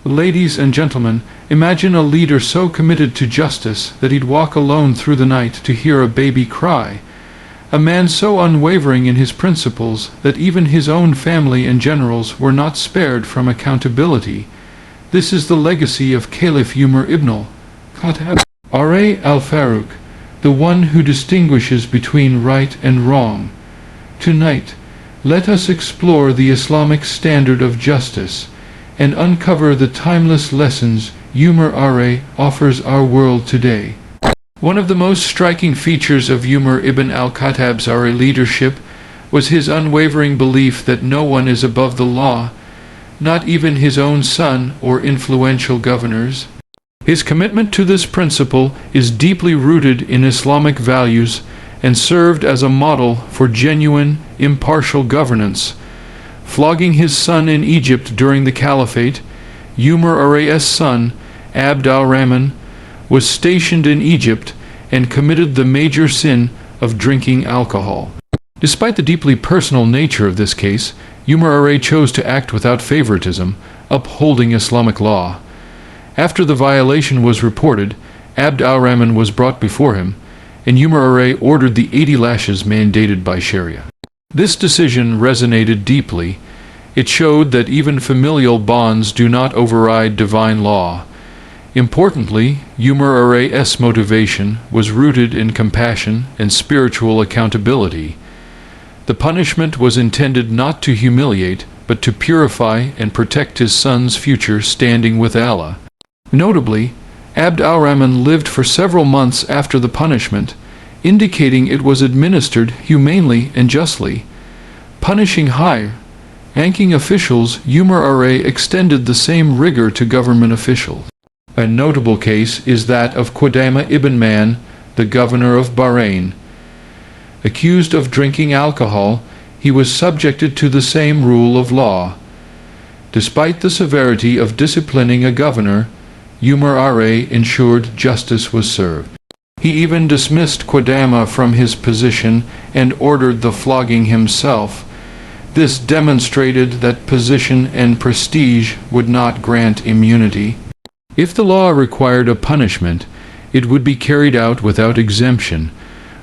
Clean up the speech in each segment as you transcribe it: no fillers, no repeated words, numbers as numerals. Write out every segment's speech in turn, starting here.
Ladies and gentlemen, imagine a leader so committed to justice that he'd walk alone through the night to hear a baby cry. A man so unwavering in his principles that even his own family and generals were not spared from accountability. This is the legacy of Caliph Umar ibn Al-Khattab, al-Faruq, the one who distinguishes between right and wrong. Tonight, let us explore the Islamic standard of justice and uncover the timeless lessons Umar offers our world today. One of the most striking features of Umar ibn Al-Khattab's leadership was his unwavering belief that no one is above the law, not even his own son or influential governors. His commitment to this principle is deeply rooted in Islamic values and served as a model for genuine, impartial governance. Flogging his son in Egypt during the Caliphate, Umar's son, Abd al-Rahman, was stationed in Egypt and committed the major sin of drinking alcohol. Despite the deeply personal nature of this case, Umar chose to act without favoritism, upholding Islamic law. After the violation was reported, Abd al-Rahman was brought before him, and Umar ordered the 80 lashes mandated by Sharia. This decision resonated deeply. It showed that even familial bonds do not override divine law. Importantly, Umar's motivation was rooted in compassion and spiritual accountability. The punishment was intended not to humiliate, but to purify and protect his son's future standing with Allah. Notably, Abd al-Rahman lived for several months after the punishment, indicating it was administered humanely and justly. Punishing high-ranking officials, Umar extended the same rigor to government officials. A notable case is that of Qudama ibn Man, the governor of Bahrain. Accused of drinking alcohol, he was subjected to the same rule of law. Despite the severity of disciplining a governor, Umar ensured justice was served. He even dismissed Qudama from his position and ordered the flogging himself. This demonstrated that position and prestige would not grant immunity. If the law required a punishment, it would be carried out without exemption,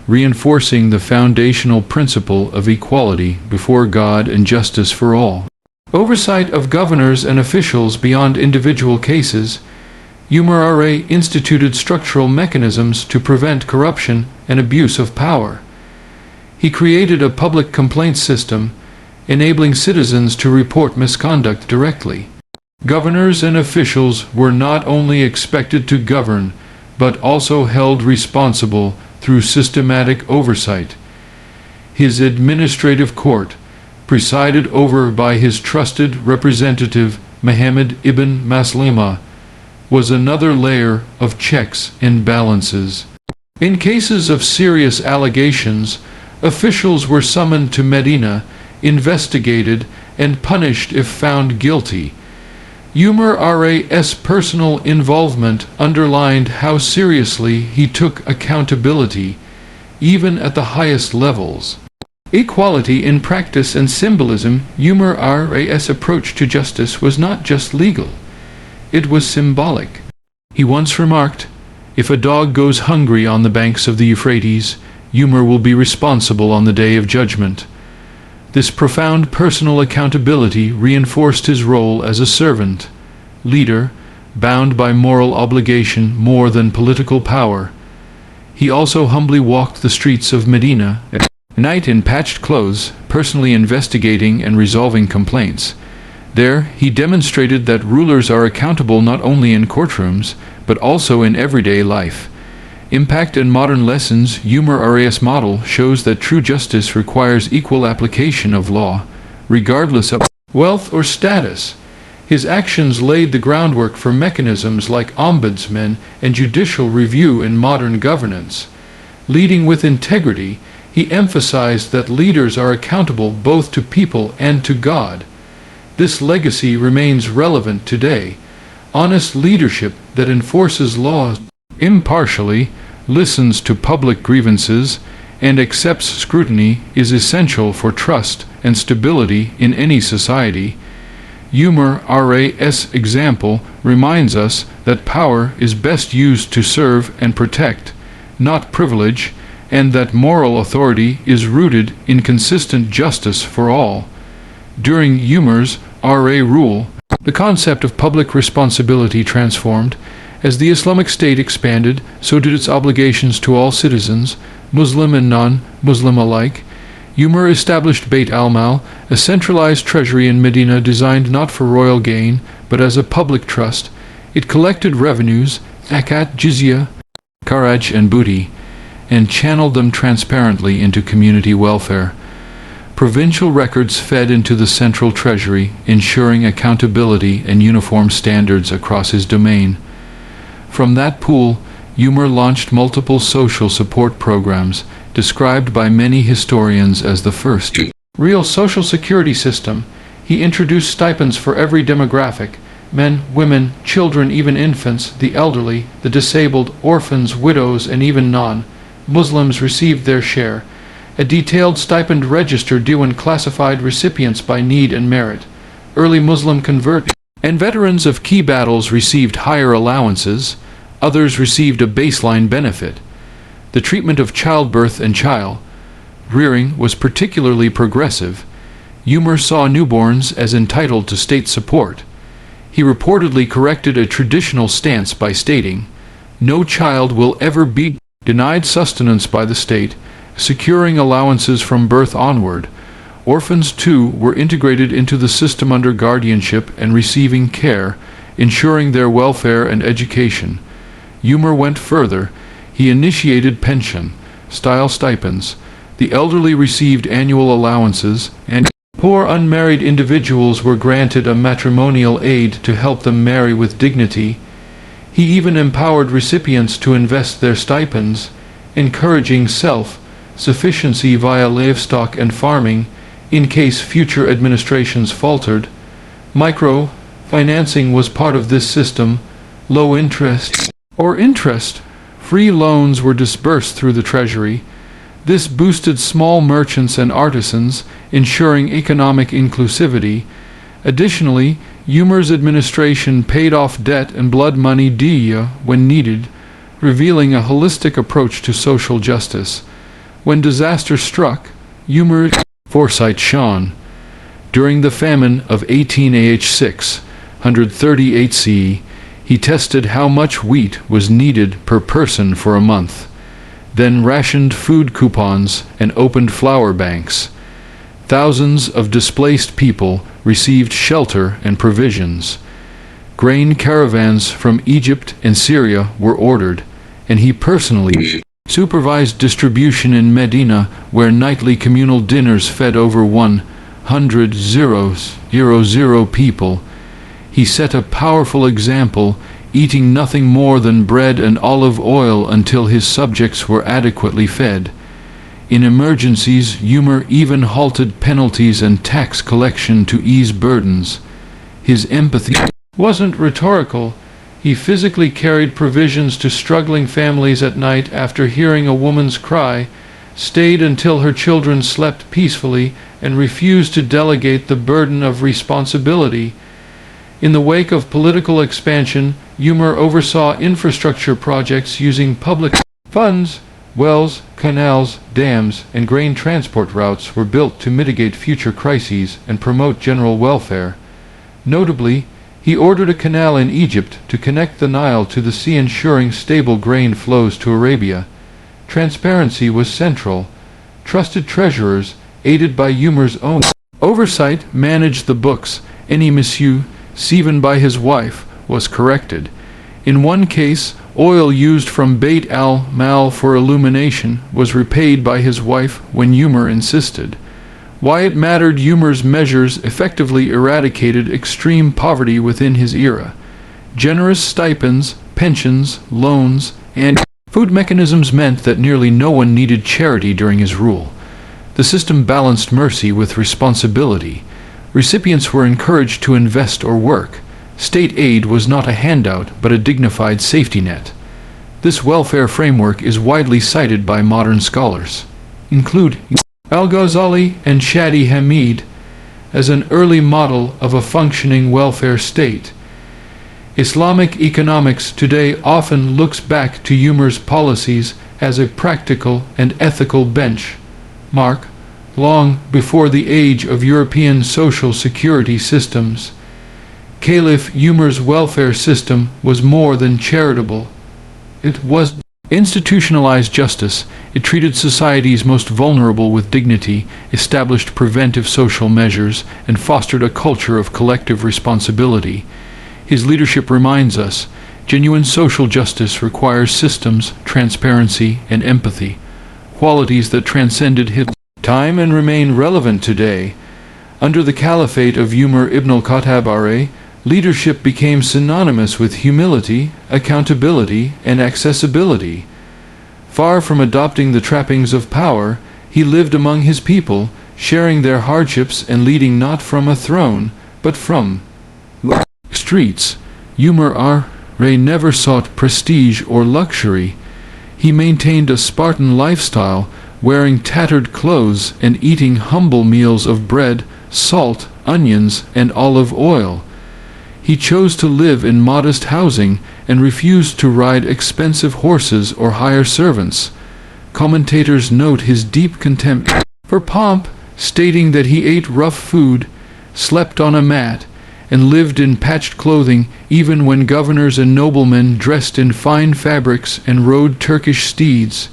reinforcing the foundational principle of equality before God and justice for all. Oversight of governors and officials beyond individual cases, Umar instituted structural mechanisms to prevent corruption and abuse of power. He created a public complaints system, enabling citizens to report misconduct directly. Governors and officials were not only expected to govern, but also held responsible through systematic oversight. His administrative court, presided over by his trusted representative Muhammad ibn Maslama, was another layer of checks and balances. In cases of serious allegations, officials were summoned to Medina, investigated, and punished if found guilty. Umar's personal involvement underlined how seriously he took accountability, even at the highest levels. Equality in practice and symbolism, Umar's approach to justice was not just legal. It was symbolic. He once remarked, "If a dog goes hungry on the banks of the Euphrates, Umar will be responsible on the day of judgment." This profound personal accountability reinforced his role as a servant, leader, bound by moral obligation more than political power. He also humbly walked the streets of Medina at night in patched clothes, personally investigating and resolving complaints. There, he demonstrated that rulers are accountable not only in courtrooms, but also in everyday life. Impact and modern lessons, Umar's model shows that true justice requires equal application of law, regardless of wealth or status. His actions laid the groundwork for mechanisms like ombudsmen and judicial review in modern governance. Leading with integrity, he emphasized that leaders are accountable both to people and to God. This legacy remains relevant today. Honest leadership that enforces laws impartially, listens to public grievances, and accepts scrutiny is essential for trust and stability in any society. Umar's example reminds us that power is best used to serve and protect, not privilege, and that moral authority is rooted in consistent justice for all. During Umar's RA rule, the concept of public responsibility transformed. As the Islamic State expanded, so did its obligations to all citizens, Muslim and non-Muslim alike. Umar established Bayt al-Mal, a centralized treasury in Medina designed not for royal gain, but as a public trust. It collected revenues, zakat, jizya, kharaj, and booty, and channeled them transparently into community welfare. Provincial records fed into the central treasury, ensuring accountability and uniform standards across his domain. From that pool, Umar launched multiple social support programs, described by many historians as the first real social security system. He introduced stipends for every demographic: men, women, children, even infants, the elderly, the disabled, orphans, widows, and even non-Muslims received their share. A detailed stipend register due and classified recipients by need and merit. Early Muslim converts and veterans of key battles received higher allowances. Others received a baseline benefit. The treatment of childbirth and child rearing was particularly progressive. Umar saw newborns as entitled to state support. He reportedly corrected a traditional stance by stating, "No child will ever be denied sustenance by the state," securing allowances from birth onward. Orphans, too, were integrated into the system under guardianship and receiving care, ensuring their welfare and education. Umar went further. He initiated pension-style stipends. The elderly received annual allowances, and poor unmarried individuals were granted a matrimonial aid to help them marry with dignity. He even empowered recipients to invest their stipends, encouraging self-sufficiency via livestock and farming in case future administrations faltered. Micro-financing was part of this system. Low interest or interest-free loans were disbursed through the treasury. This boosted small merchants and artisans, ensuring economic inclusivity. Additionally, Umar's administration paid off debt and blood money diya when needed, revealing a holistic approach to social justice. When disaster struck, Umar's foresight shone. During the famine of 18AH 638 CE, he tested how much wheat was needed per person for a month, then rationed food coupons and opened flour banks. Thousands of displaced people received shelter and provisions. Grain caravans from Egypt and Syria were ordered, and he personally supervised distribution in Medina, where nightly communal dinners fed over 100,000 people. He set a powerful example, eating nothing more than bread and olive oil until his subjects were adequately fed. In emergencies, Umar even halted penalties and tax collection to ease burdens. His empathy wasn't rhetorical. He physically carried provisions to struggling families at night after hearing a woman's cry, stayed until her children slept peacefully, and refused to delegate the burden of responsibility. In the wake of political expansion, Umar oversaw infrastructure projects using public funds. Wells, canals, dams, and grain transport routes were built to mitigate future crises and promote general welfare. Notably, he ordered a canal in Egypt to connect the Nile to the sea, ensuring stable grain flows to Arabia. Transparency was central. Trusted treasurers, aided by Umar's own oversight, managed the books. Any misuse, even by his wife, was corrected. In one case, oil used from Bayt al-Mal for illumination was repaid by his wife when Umar insisted. Why it mattered: Umar's measures effectively eradicated extreme poverty within his era. Generous stipends, pensions, loans, and food mechanisms meant that nearly no one needed charity during his rule. The system balanced mercy with responsibility. Recipients were encouraged to invest or work. State aid was not a handout, but a dignified safety net. This welfare framework is widely cited by modern scholars, including Al-Ghazali and Shadi Hamid, as an early model of a functioning welfare state. Islamic economics today often looks back to Umar's policies as a practical and ethical benchmark, long before the age of European social security systems. Caliph Umar's welfare system was more than charitable. It was institutionalized justice. It treated society's most vulnerable with dignity, established preventive social measures, and fostered a culture of collective responsibility. His leadership reminds us, genuine social justice requires systems, transparency, and empathy, qualities that transcended his time and remain relevant today. Under the caliphate of Umar ibn Al-Khattab, leadership became synonymous with humility, accountability, and accessibility. Far from adopting the trappings of power, he lived among his people, sharing their hardships and leading not from a throne, but from streets. Umar never sought prestige or luxury. He maintained a Spartan lifestyle, wearing tattered clothes and eating humble meals of bread, salt, onions, and olive oil. He chose to live in modest housing and refused to ride expensive horses or hire servants. Commentators note his deep contempt for pomp, stating that he ate rough food, slept on a mat, and lived in patched clothing even when governors and noblemen dressed in fine fabrics and rode Turkish steeds.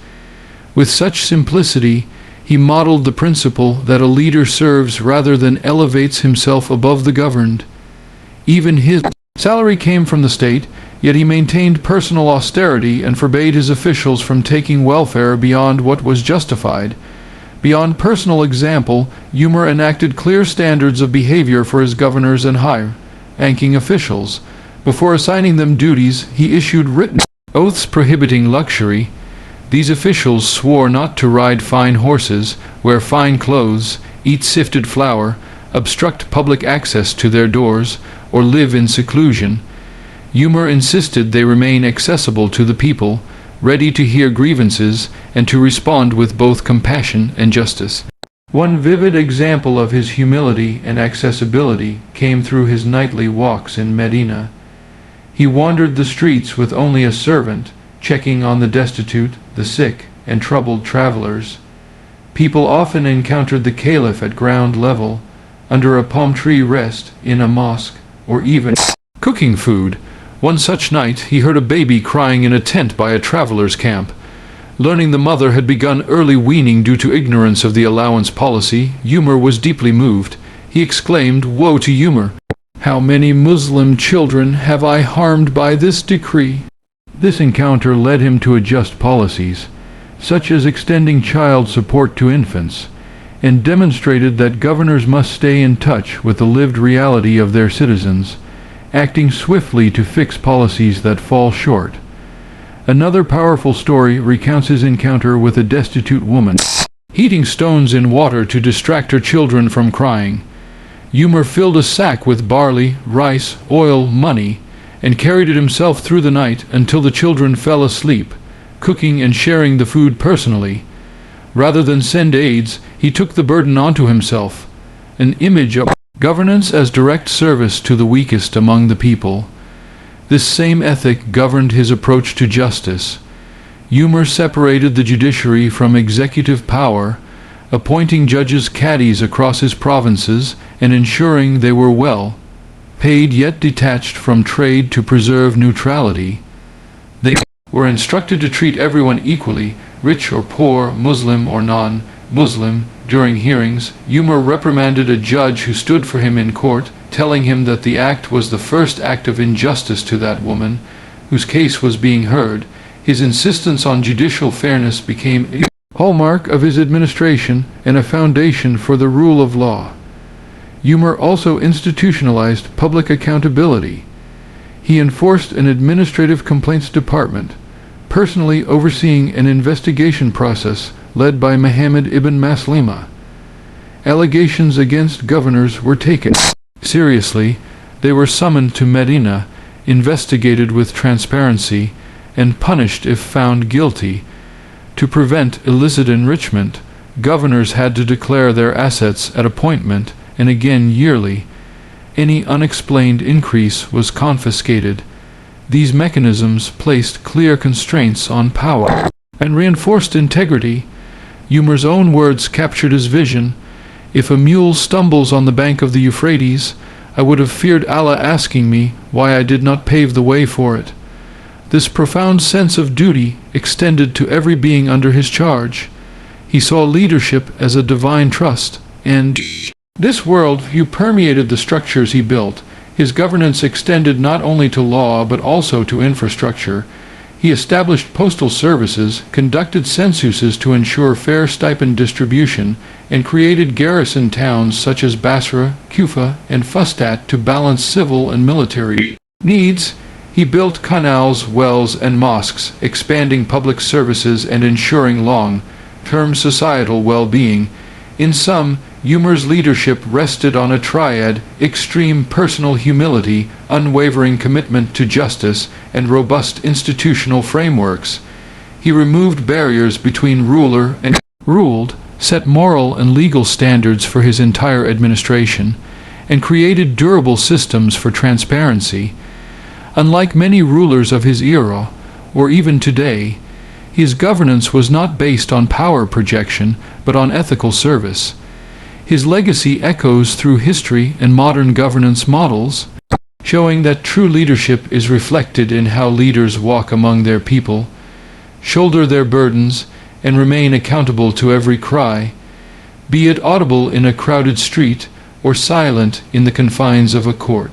With such simplicity, he modeled the principle that a leader serves rather than elevates himself above the governed. Even his salary came from the state, yet he maintained personal austerity and forbade his officials from taking welfare beyond what was justified. Beyond personal example, Umar enacted clear standards of behavior for his governors and high-ranking officials. Before assigning them duties, he issued written oaths prohibiting luxury. These officials swore not to ride fine horses, wear fine clothes, eat sifted flour, obstruct public access to their doors, or live in seclusion. Umar insisted they remain accessible to the people, ready to hear grievances and to respond with both compassion and justice. One vivid example of his humility and accessibility came through his nightly walks in Medina. He wandered the streets with only a servant, checking on the destitute, the sick, and troubled travelers. People often encountered the caliph at ground level, under a palm tree rest, in a mosque, or even cooking food. One such night he heard a baby crying in a tent by a traveler's camp. Learning the mother had begun early weaning due to ignorance of the allowance policy, Umar was deeply moved. He exclaimed, "Woe to Umar! How many Muslim children have I harmed by this decree?" This encounter led him to adjust policies, such as extending child support to infants, and demonstrated that governors must stay in touch with the lived reality of their citizens, acting swiftly to fix policies that fall short. Another powerful story recounts his encounter with a destitute woman, heating stones in water to distract her children from crying. Umar filled a sack with barley, rice, oil, money, and carried it himself through the night until the children fell asleep, cooking and sharing the food personally. Rather than send aids, he took the burden onto himself, an image of governance as direct service to the weakest among the people. This same ethic governed his approach to justice. Umar separated the judiciary from executive power, appointing judges cadis across his provinces and ensuring they were well paid yet detached from trade to preserve neutrality. They were instructed to treat everyone equally, rich or poor, Muslim or non-Muslim. During hearings, Umar reprimanded a judge who stood for him in court, telling him that the act was the first act of injustice to that woman, whose case was being heard. His insistence on judicial fairness became a hallmark of his administration and a foundation for the rule of law. Umar also institutionalized public accountability. He enforced an administrative complaints department, personally overseeing an investigation process led by Muhammad ibn Maslima. Allegations against governors were taken seriously. They were summoned to Medina, investigated with transparency, and punished if found guilty. To prevent illicit enrichment, governors had to declare their assets at appointment and again yearly. Any unexplained increase was confiscated, These mechanisms placed clear constraints on power and reinforced integrity. Umar's own words captured his vision. "If a mule stumbles on the bank of the Euphrates, I would have feared Allah asking me why I did not pave the way for it." This profound sense of duty extended to every being under his charge. He saw leadership as a divine trust, and this worldview permeated the structures he built. His governance extended not only to law but also to infrastructure. He established postal services, conducted censuses to ensure fair stipend distribution, and created garrison towns such as Basra, Kufa, and Fustat to balance civil and military needs. He built canals, wells, and mosques, expanding public services and ensuring long-term societal well-being. In sum, Umar's leadership rested on a triad: extreme personal humility, unwavering commitment to justice, and robust institutional frameworks. He removed barriers between ruler and ruled, set moral and legal standards for his entire administration, and created durable systems for transparency. Unlike many rulers of his era, or even today, his governance was not based on power projection, but on ethical service. His legacy echoes through history and modern governance models, showing that true leadership is reflected in how leaders walk among their people, shoulder their burdens, and remain accountable to every cry, be it audible in a crowded street or silent in the confines of a court.